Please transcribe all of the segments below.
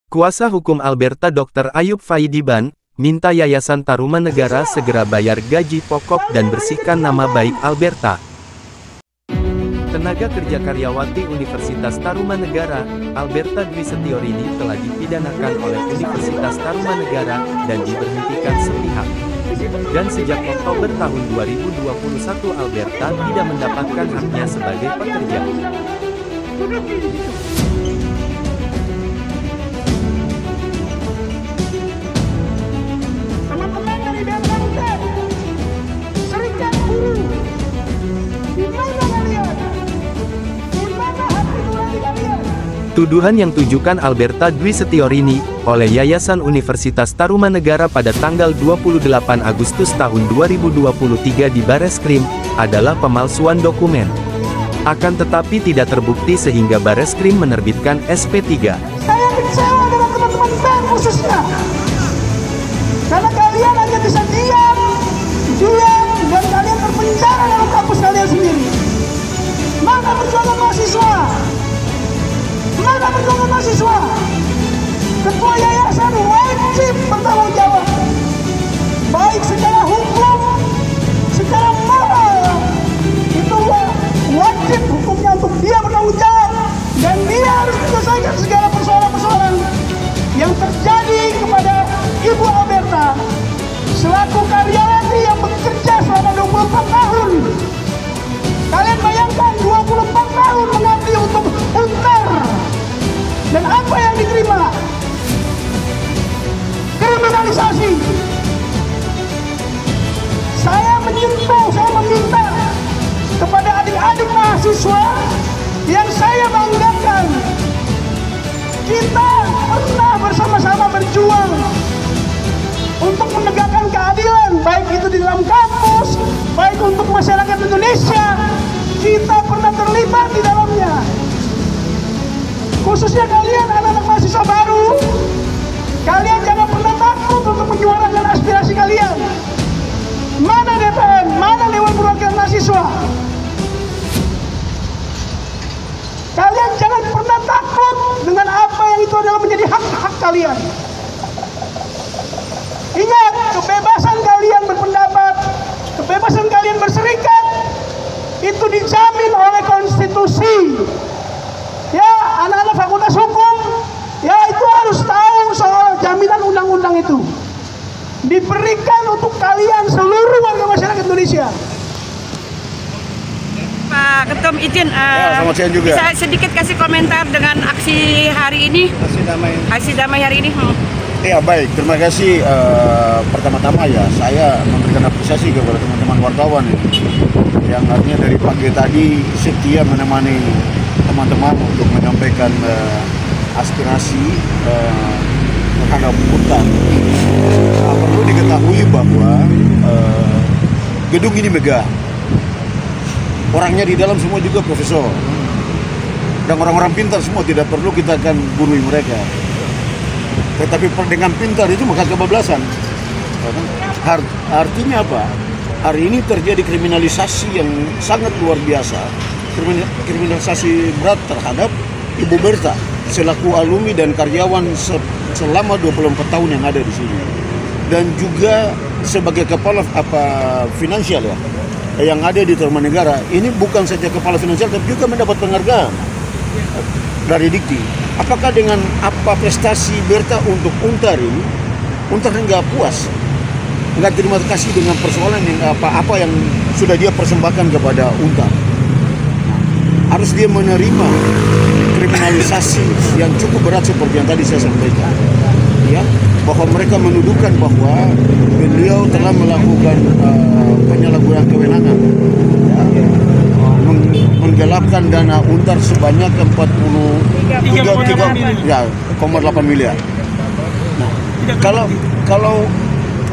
Kuasa hukum Alberta Dr. Ayub Faidiban, minta Yayasan Tarumanegara segera bayar gaji pokok dan bersihkan nama baik Alberta. Tenaga kerja karyawati Universitas Tarumanegara, Alberta Dwi Setiorini telah dipidanakan oleh Universitas Tarumanegara dan diberhentikan sepihak. Dan sejak Oktober tahun 2021 Alberta tidak mendapatkan haknya sebagai pekerja. Tuduhan yang tujukan Alberta Dwi Setiorini oleh Yayasan Universitas Tarumanegara pada tanggal 28 Agustus tahun 2023 di Bareskrim adalah pemalsuan dokumen. Akan tetapi tidak terbukti sehingga Bareskrim menerbitkan SP3. Saya kecewa dengan teman-teman BEM khususnya. Karena kalian hanya bisa diam, dan kalian terpenjara dalam kampus kalian sendiri. Mana perjuangan mahasiswa? Mana perjuangan mahasiswa? Ketua yayasan wajib bertanggung jawab, baik secara hukum, secara moral. Itu wajib hukumnya untuk dia bertanggung jawab, dan dia harus menyelesaikan segala persoalan-persoalan yang terjadi kepada Ibu Alberta selaku karyawati yang bekerja selama 24 tahun. Kalian bayangkan 24 tahun mengabdi untuk Untar. Dan apa yang diterima? Kriminalisasi. Saya meminta kepada adik-adik mahasiswa yang saya banggakan. Kita pernah bersama-sama berjuang untuk menegakkan keadilan, baik itu di dalam kampus, baik untuk masyarakat Indonesia. Kita pernah terlibat di dalamnya. Khususnya kalian anak-anak mahasiswa baru, kalian jangan pernah takut untuk menyuarakan aspirasi kalian. Mana DPN, mana Dewan Perwakilan Mahasiswa? Kalian jangan pernah takut dengan apa yang itu adalah menjadi hak-hak kalian. Ingat, kebebasan kalian berpendapat, kebebasan kalian berserikat, itu dijamin oleh konstitusi. Ya, anak-anak fakultas hukum, ya itu harus tahu soal jaminan undang-undang itu. Diberikan untuk kalian seluruh warga masyarakat Indonesia. Pak Ketum izin, selamat siang juga. Bisa sedikit kasih komentar dengan aksi hari ini? Aksi damai hari ini. Ya baik, terima kasih. Pertama-tama ya saya memberikan apresiasi kepada teman-teman wartawan yang artinya dari pagi tadi setia menemani teman-teman untuk menyampaikan aspirasi terhadap Untar. Perlu diketahui bahwa gedung ini megah, orangnya di dalam semua juga profesor dan orang-orang pintar semua, tidak perlu kita akan gurui mereka. Tetapi dengan pintar itu maka kebablasan. Artinya apa? Hari ini terjadi kriminalisasi yang sangat luar biasa. Kriminalisasi berat terhadap Ibu Berta selaku alumni dan karyawan selama 24 tahun yang ada di sini. Dan juga sebagai kepala finansial ya, yang ada di Tarumanegara. Ini bukan saja kepala finansial tapi juga mendapat penghargaan dari Dikti. Apakah dengan apa prestasi Berta untuk Untar ini, Untar nggak puas, nggak terima kasih dengan persoalan yang apa yang sudah dia persembahkan kepada Untar. Harus dia menerima kriminalisasi yang cukup berat seperti yang tadi saya sampaikan, ya, bahwa mereka menuduhkan bahwa beliau telah melakukan penyalahgunaan kewenangan, ya, menggelapkan dana Untar sebanyak 43,8 miliar. Nah, kalau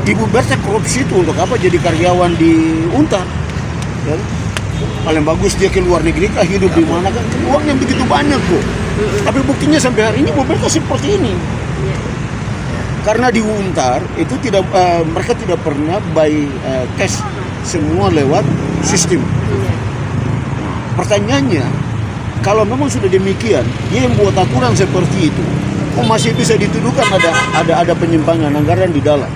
Ibu Berta korupsi itu untuk apa jadi karyawan di Untar? Ya? Paling bagus dia ke luar negeri kah, hidup di mana kan, uangnya begitu banyak kok. Tapi buktinya sampai hari ini Ibu Berta seperti ini. Karena di Untar itu mereka tidak pernah buy cash, semua lewat sistem. Pertanyaannya, kalau memang sudah demikian, dia yang buat aturan seperti itu, masih bisa dituduhkan ada penyimpangan anggaran di dalam.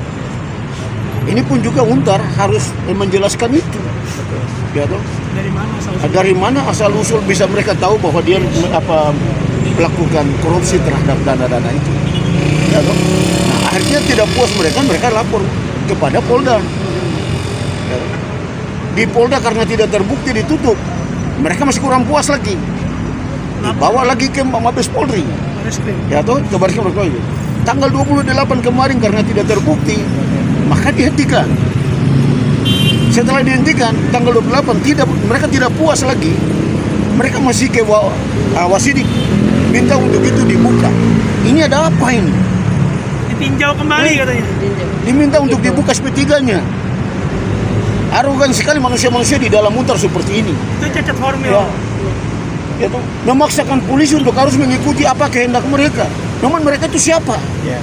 Ini pun juga Untar harus menjelaskan itu. Ya toh? Dari mana asal usul bisa mereka tahu bahwa dia melakukan korupsi terhadap dana-dana itu. Ya toh? Nah, akhirnya tidak puas mereka lapor kepada Polda. Ya, di Polda karena tidak terbukti ditutup. Mereka masih kurang puas lagi. Dibawa lagi ke Mabes Polri. Ya toh, ke Baris Krim Polri. Tanggal 28 kemarin karena tidak terbukti, maka dihentikan. Setelah dihentikan tanggal 28 mereka tidak puas lagi. Mereka masih ke Wasidik minta untuk itu dibuka. Ini ada apa ini? Ditinjau kembali katanya. Diminta untuk dibuka SP3-nya. Arogan sekali manusia-manusia di dalam Untar seperti ini. Itu cacat formil. Ya toh, memaksakan polisi untuk harus mengikuti apa kehendak mereka. Namun mereka itu siapa? Ya.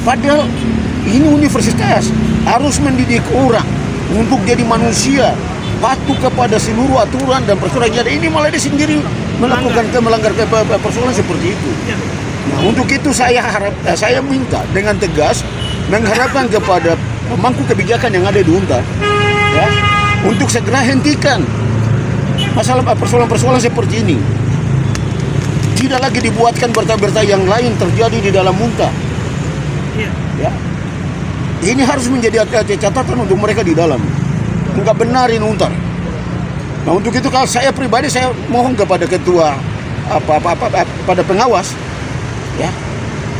Padahal ini universitas harus mendidik orang untuk jadi manusia, patuh kepada seluruh aturan dan peraturan yang ada. Ini malah dia sendiri melanggar persoalan seperti itu. Nah, untuk itu saya minta dengan tegas mengharapkan kepada pemangku kebijakan yang ada di Untar, ya, untuk segera hentikan masalah persoalan-persoalan seperti ini. Tidak lagi dibuatkan berita-berita yang lain terjadi di dalam Untar. Ya. Ini harus menjadi catatan untuk mereka di dalam. Enggak benar ini Untar. Nah, untuk itu kalau saya pribadi saya mohon kepada ketua pada pengawas, ya.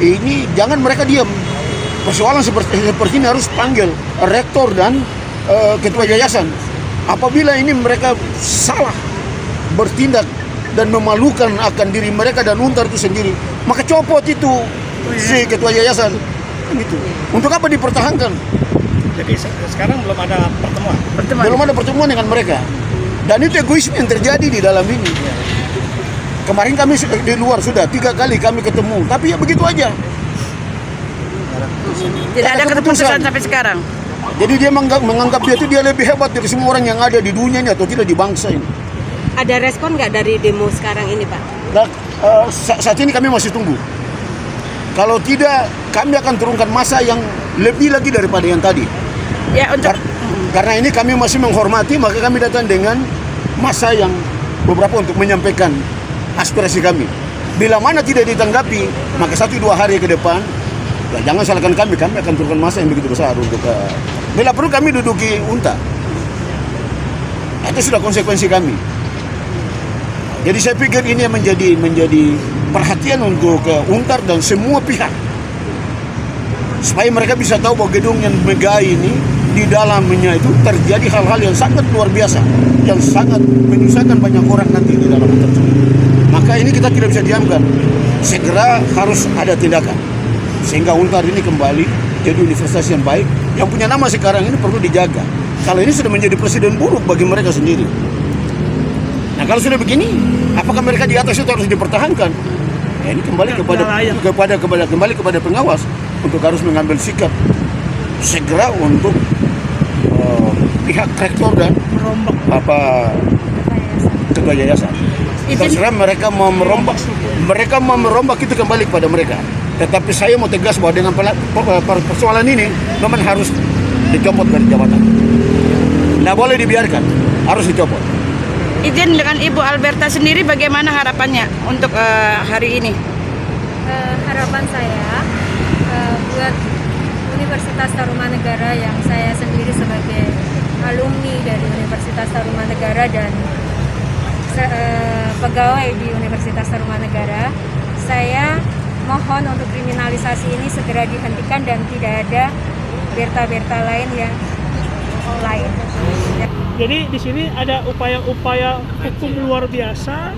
Ini jangan mereka diam. Persoalan seperti ini harus panggil rektor dan ketua yayasan. Apabila ini mereka salah bertindak dan memalukan akan diri mereka dan Untar itu sendiri, maka copot itu si ketua yayasan. Gitu. Untuk apa dipertahankan? Jadi sekarang belum ada pertemuan. Belum ada pertemuan dengan mereka. Dan itu egoisme yang terjadi di dalam ini. Kemarin kami di luar sudah 3 kali kami ketemu, tapi ya begitu aja. Tidak ada keputusan sampai sekarang. Jadi dia menganggap dia lebih hebat dari semua orang yang ada di dunia ini atau tidak di bangsa ini. Ada respon nggak dari demo sekarang ini, Pak? Nah, saat ini kami masih tunggu. Kalau tidak, kami akan turunkan massa yang lebih lagi daripada yang tadi. Ya, karena ini kami masih menghormati, maka kami datang dengan massa yang beberapa untuk menyampaikan aspirasi kami. Bila mana tidak ditanggapi, maka 1-2 hari ke depan, ya jangan salahkan kami akan turunkan massa yang begitu besar untuk bila perlu kami duduki Untar. Itu sudah konsekuensi kami. Jadi saya pikir ini menjadi perhatian untuk Untar dan semua pihak, supaya mereka bisa tahu bahwa gedung yang megah ini di dalamnya itu terjadi hal-hal yang sangat luar biasa, yang sangat menyusahkan banyak orang nanti di dalam Untar. Maka ini kita tidak bisa diamkan, segera harus ada tindakan sehingga Untar ini kembali jadi universitas yang baik, yang punya nama sekarang ini perlu dijaga. Kalau ini sudah menjadi presiden buruk bagi mereka sendiri. Nah, kalau sudah begini, apakah mereka di atas itu harus dipertahankan? Ya, ini kembali kepada pengawas untuk harus mengambil sikap segera untuk pihak rektor dan ketua yayasan. Terserah mereka mau merombak itu kembali kepada mereka. Tetapi saya mau tegas bahwa dengan persoalan ini memang harus dicopot dari jabatan. Nggak boleh dibiarkan, harus dicopot. Izin dengan Ibu Alberta sendiri bagaimana harapannya untuk hari ini? Harapan saya buat Universitas Tarumanegara yang saya sendiri sebagai alumni dari Universitas Tarumanegara dan pegawai di Universitas Tarumanegara, saya mohon untuk kriminalisasi ini segera dihentikan dan tidak ada berita-berita lain yang lain. Jadi di sini ada upaya-upaya hukum luar biasa,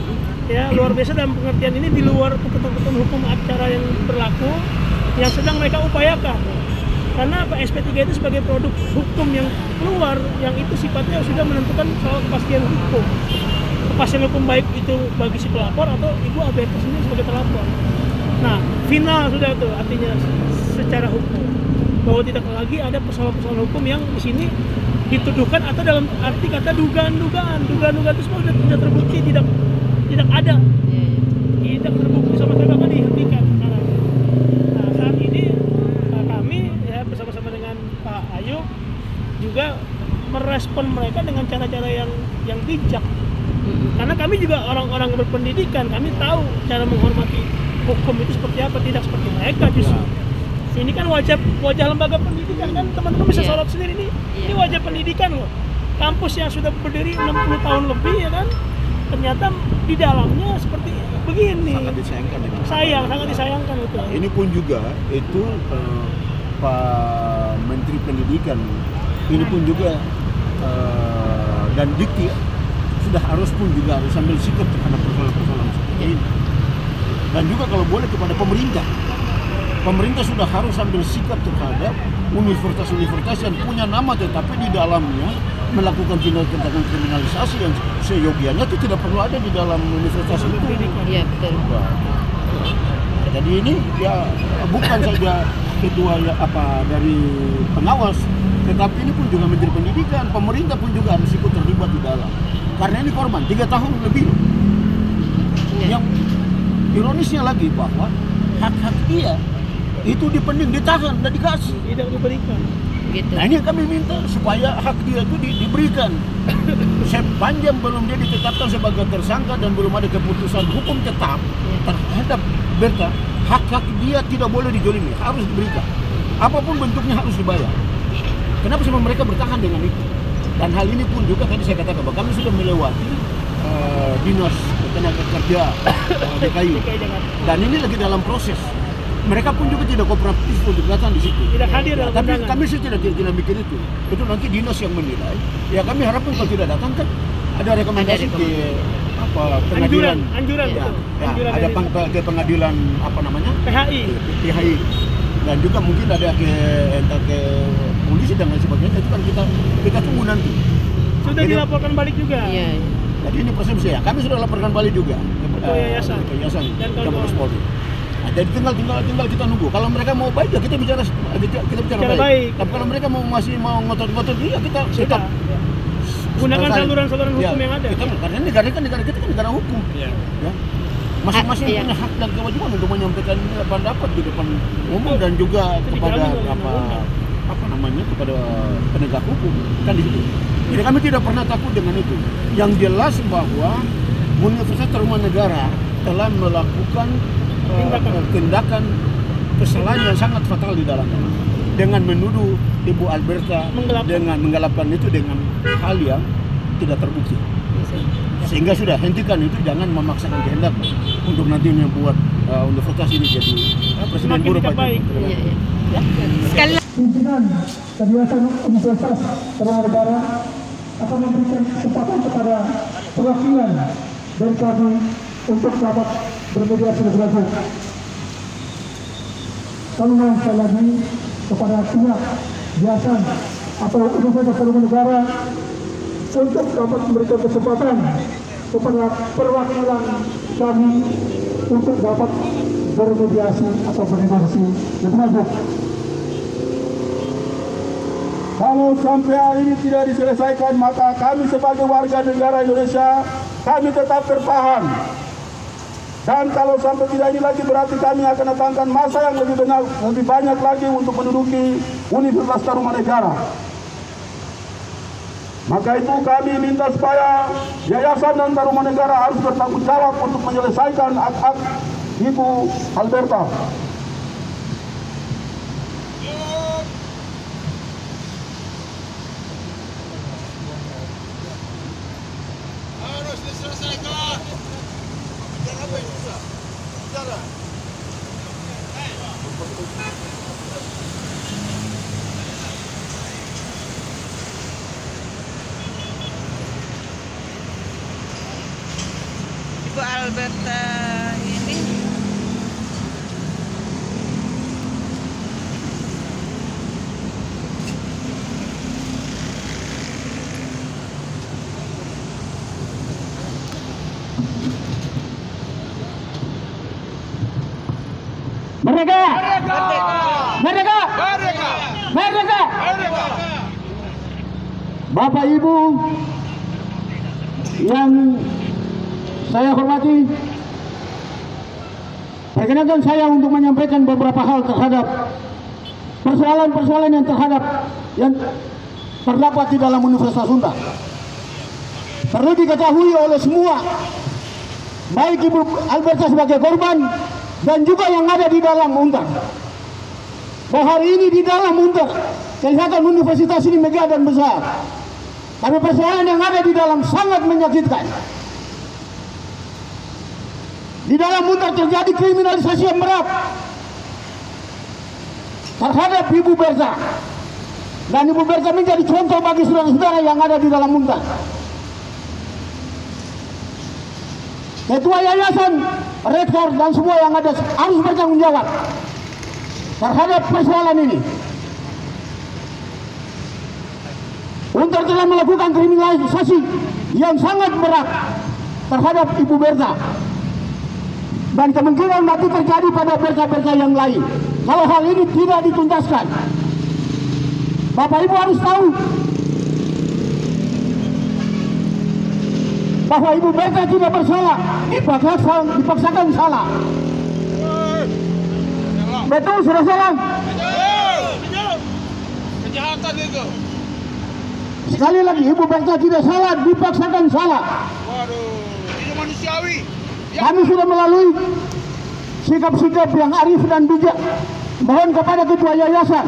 ya luar biasa dalam pengertian ini di luar ketentuan hukum acara yang berlaku yang sedang mereka upayakan. Karena SP3 itu sebagai produk hukum yang keluar, yang itu sifatnya sudah menentukan soal kepastian hukum. Kepastian hukum baik itu bagi si pelapor atau Ibu Alberta sendiri sebagai terlapor. Nah, final sudah tuh artinya secara hukum bahwa tidak lagi ada persoalan-persoalan hukum yang di sini dituduhkan atau dalam arti kata dugaan-dugaan itu semua sudah terbukti tidak ada, tidak terbukti sama sekali, bahkan juga merespon mereka dengan cara-cara yang bijak. Karena kami juga orang-orang berpendidikan, kami tahu cara menghormati hukum itu seperti apa, tidak seperti mereka justru. Ini kan wajah lembaga pendidikan kan, teman-teman bisa sorot sendiri nih. Ini wajah pendidikan loh. Kampus yang sudah berdiri 60 tahun lebih ya kan, ternyata di dalamnya seperti begini. Sangat disayangkan. Sangat disayangkan betul. Ini pun juga itu Pak Menteri Pendidikan ini pun juga dan Dikti sudah harus ambil sikap terhadap persoalan-persoalan seperti ini. Dan juga kalau boleh kepada pemerintah sudah harus ambil sikap terhadap universitas-universitas yang punya nama tetapi di dalamnya melakukan tindakan kriminalisasi yang seyogianya itu tidak perlu ada di dalam universitas itu. Iya betul. Jadi ini ya bukan saja ketua dari pengawas, tetapi ini pun juga Menteri Pendidikan, pemerintah pun juga harus ikut terlibat di dalam. Karena ini korban 3 tahun lebih. Yang ironisnya lagi bahwa hak-hak dia itu dipending, ditahan, dan dikasih. Tidak diberikan. Gitu. Nah ini yang kami minta supaya hak dia itu diberikan. Sepanjang belum dia ditetapkan sebagai tersangka dan belum ada keputusan hukum tetap terhadap Berta, hak-hak dia tidak boleh dijolimi, harus diberikan. Apapun bentuknya harus dibayar. Kenapa semua mereka bertahan dengan itu? Dan hal ini pun juga tadi saya katakan bahwa kami sudah melewati dinas tenaga kerja DKI. Dan ini lagi dalam proses. Mereka pun juga tidak kooperatif untuk datang di situ. Tidak hadir dalam tapi undangan. kami sih tidak mikir itu. Itu nanti dinas yang menilai. Ya kami harapkan kalau tidak datang kan ada rekomendasi ke pengadilan. Anjuran. Ya, ada ke pengadilan PHI. Dan juga mungkin ada ke polisi dan lain sebagainya. Itu kan kita tunggu nanti. Sudah dilaporkan balik juga. Iya. Jadi ini persepsi ya. Kami sudah laporkan balik juga ke yayasan dan Polres Polri. Nah, jadi tinggal kita nunggu. Kalau mereka mau baik ya kita bicara baik. Tapi kalau mereka masih mau ngotot-ngotot ya kita tetap gunakan saluran-saluran hukum yang ada. Karena negara kita kan negara hukum. Ya. Masing-masing punya hak dan kewajiban untuk menyampaikan pendapat di depan umum dan juga kepada kepada penegak hukum kan di situ. Jadi kami tidak pernah takut dengan itu. Yang jelas bahwa Universitas Tarumanegara telah melakukan tindakan kesalahan yang sangat fatal di dalamnya dengan menuduh Ibu Alberta dengan menggelapkan itu dengan hal yang tidak terbukti. Sehingga sudah hentikan itu, jangan memaksakan kehendak untuk nantinya buat universitas ini jadi presiden buruk aja. Ya. Sekali lagi. Pimpinan dan Yayasan Universitas Tarumanegara akan memberikan kesempatan kepada perwakilan dari kami untuk dapat bermediasi lebih lanjut. Kami mohon sekali lagi kepada pihak Yayasan atau Universitas Tarumanegara untuk dapat memberikan kesempatan kepada perwakilan kami untuk dapat bermediasi atau bernegosiasi lebih lanjut. Kalau sampai hari ini tidak diselesaikan, maka kami sebagai warga negara Indonesia, kami tetap tertahan. Dan kalau sampai tidak ini lagi, berarti kami akan datangkan masa yang lebih banyak lagi untuk menduduki Universitas Tarumanegara. Maka itu kami minta supaya Yayasan dan Tarumanegara harus bertanggung jawab untuk menyelesaikan hak-hak Ibu Alberta. Harus diselesaikan. Biar apa yang susah? Bicara. Ibu Alberta ini Merdeka! merdeka. Merdeka! Merdeka! Merdeka! Merdeka! Bapak Ibu yang saya hormati, perkenankan saya untuk menyampaikan beberapa hal terhadap persoalan-persoalan yang terdapat di dalam Universitas Untar. Perlu diketahui oleh semua, baik Ibu Alberta sebagai korban dan juga yang ada di dalam Untar, bahwa hari ini di dalam Untar kelihatan universitas ini megah dan besar, tapi persoalan yang ada di dalam sangat menyakitkan. Di dalam Untar terjadi kriminalisasi yang berat terhadap Ibu Berta, dan Ibu Berta menjadi contoh bagi saudara-saudara yang ada di dalam Untar. Ketua yayasan, rektor, dan semua yang ada harus bertanggung jawab terhadap persoalan ini. Untar telah melakukan kriminalisasi yang sangat berat terhadap Ibu Berta, dan kemungkinan nanti terjadi pada Berta-Berta yang lain kalau hal ini tidak dituntaskan. Bapak Ibu harus tahu bahwa Ibu Berta tidak bersalah, dipaksakan salah. Betul, sudah salah. Kejahatan itu. Sekali lagi, Ibu Berta tidak salah, dipaksakan salah. Waduh, ini manusiawi. Kami sudah melalui sikap-sikap yang arif dan bijak. Mohon kepada ketua yayasan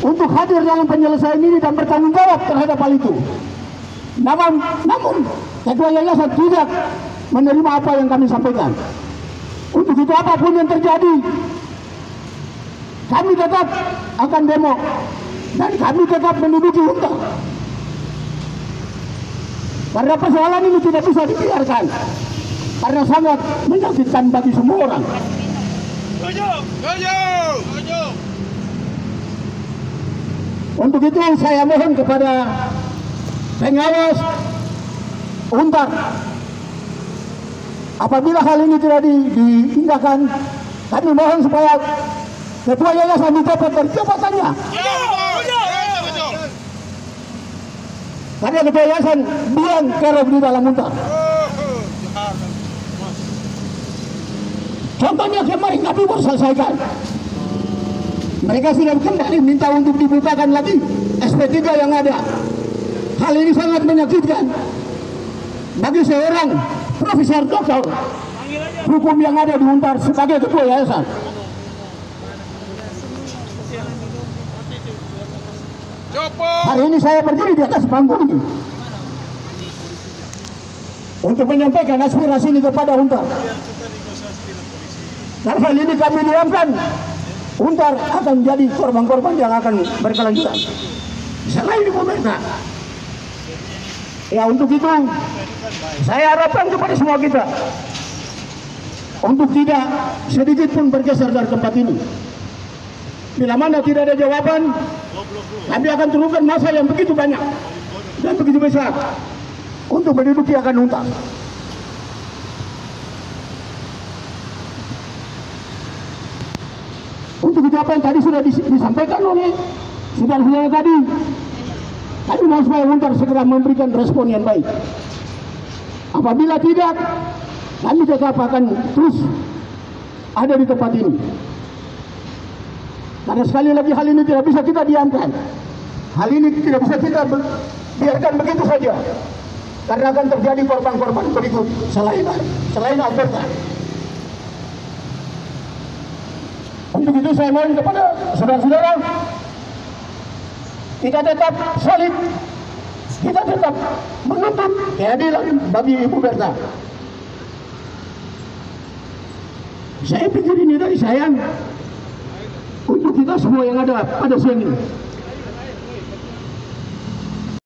untuk hadir dalam penyelesaian ini dan bertanggung jawab terhadap hal itu. Namun ketua yayasan tidak menerima apa yang kami sampaikan. Untuk itu apapun yang terjadi, kami tetap akan demo dan kami tetap menduduki Untar. Karena persoalan ini tidak bisa dibiarkan, karena sangat menyakitkan bagi semua orang. Untuk itu saya mohon kepada pengawas Untar, apabila hal ini tidak diindahkan, kami mohon supaya ketua yayasan dicopot dari jabatannya. Karena ketua yayasan biang kerok di dalam Untar. Contohnya kemarin kami baru selesaikan. Mereka sudah kembali minta untuk dibukakan lagi SP3 yang ada. Hal ini sangat menyakitkan bagi seorang profesor doktor hukum yang ada di Untar sebagai ketua yayasan. Hari ini saya berdiri di atas panggung ini untuk menyampaikan aspirasi ini kepada Untar. Karena hal ini kami diamkan, Untar akan jadi korban-korban yang akan berkelanjutan. Selain Ibu Berta. Ya, untuk itu saya harapkan kepada semua kita untuk tidak sedikit pun bergeser dari tempat ini. Bila mana tidak ada jawaban, kami akan turunkan massa yang begitu banyak dan begitu besar untuk menduduki akan Untar. Untuk itu apa yang tadi sudah disampaikan oleh saudara-saudara tadi, kami mau supaya Untar segera memberikan respon yang baik. Apabila tidak, kami tetap akan terus ada di tempat ini. Karena sekali lagi hal ini tidak bisa kita diamkan. Hal ini tidak bisa kita biarkan begitu saja. Karena akan terjadi korban-korban berikut selain Alberta. Untuk itu saya mohon kepada saudara-saudara, kita tetap solid, kita tetap menuntut keadilan bagi Ibu Berta. Saya pikir ini dari saya untuk kita semua yang ada pada siang ini.